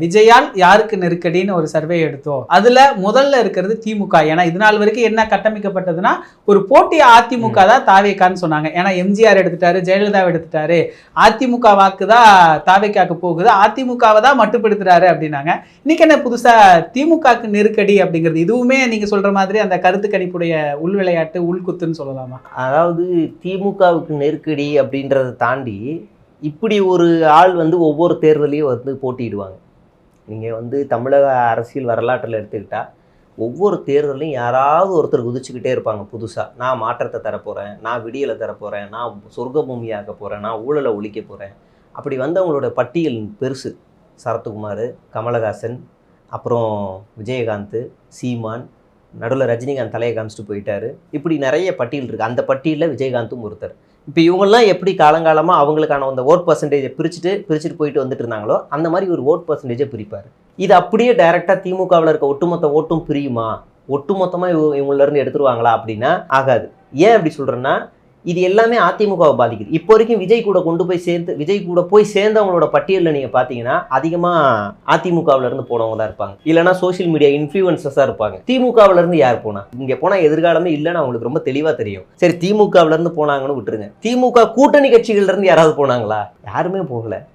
விஜயால் யாருக்கு நெருக்கடின்னு ஒரு சர்வே எடுத்தோம். அதுல முதல்ல இருக்கிறது திமுக. ஏன்னா இது நாள் வரைக்கும் என்ன கட்டமைக்கப்பட்டதுன்னா ஒரு போட்டி அதிமுக தான் தாவேக்கான்னு சொன்னாங்க. ஏன்னா எம்ஜிஆர் எடுத்துட்டாரு, ஜெயலலிதாவை எடுத்துட்டாரு, அதிமுக வாக்கு தான் தாவேக்காக்கு போகுது, அதிமுகவை தான் மட்டுப்படுத்துறாரு அப்படின்னாங்க. இன்னைக்கு என்ன புதுசா திமுகக்கு நெருக்கடி அப்படிங்கிறது, இதுவுமே நீங்க சொல்ற மாதிரி அந்த கருத்து கணிப்புடைய உள் விளையாட்டு, உள்குத்துன்னு சொல்லலாமா? அதாவது திமுகவுக்கு நெருக்கடி அப்படின்றத தாண்டி இப்படி ஒரு ஆள் ஒவ்வொரு தேர்தலையும் போட்டியிடுவாங்க. நீங்கள் தமிழக அரசியல் வரலாற்றில் எடுத்துக்கிட்டால் ஒவ்வொரு தேர்தலையும் யாராவது ஒருத்தர் குதிச்சுக்கிட்டே இருப்பாங்க புதுசாக. நான் மாற்றத்தை தரப்போகிறேன், நான் விடியலை தரப்போகிறேன், நான் சொர்க்க பூமியாக்க போகிறேன், நான் ஊழலை ஒழிக்க போகிறேன். அப்படி அவங்களோட பட்டியல் பெருசு. சரத்குமார், கமலஹாசன், அப்புறம் விஜயகாந்த், சீமான், நடுவில் ரஜினிகாந்த் தலையை காமிச்சிட்டு போயிட்டார். இப்படி நிறைய பட்டியல் இருக்குது. அந்த பட்டியலில் விஜயகாந்தும் ஒருத்தர். இப்போ இவங்கெல்லாம் எப்படி காலங்காலமாக அவங்களுக்கான அந்த ஓட் பர்சன்டேஜை பிரிச்சுட்டு போயிட்டு வந்துட்டு இருந்தாங்களோ அந்த மாதிரி ஒரு ஓட் பர்சன்டேஜை பிரிப்பார். இது அப்படியே டைரெக்டாக திமுகவில் இருக்க ஒட்டுமொத்த ஓட்டும் பிரியுமா, ஒட்டுமொத்தமாக இவங்களிருந்து எடுத்துருவாங்களா அப்படின்னா ஆகாது. ஏன் அப்படி சொல்கிறேன்னா, இது எல்லாமே அதிமுகவை பாதிக்குது. இப்போ வரைக்கும் விஜய் கூட போய் சேர்ந்தவங்களோட பட்டியலில் நீங்கள் பார்த்தீங்கன்னா அதிகமாக அதிமுகவிலேருந்து போனவங்க தான் இருப்பாங்க, இல்லைனா சோஷியல் மீடியா இன்ஃப்ளூயன்சஸாக இருப்பாங்க. திமுகவிலேருந்து யார் போனா? இங்கே போனால் எதிர்காலமே இல்லைன்னு அவங்களுக்கு ரொம்ப தெளிவாக தெரியும். சரி, திமுகவிலேருந்து போனாங்கன்னு விட்டுருங்க, திமுக கூட்டணி கட்சிகள்லேருந்து யாராவது போனாங்களா? யாருமே போகல.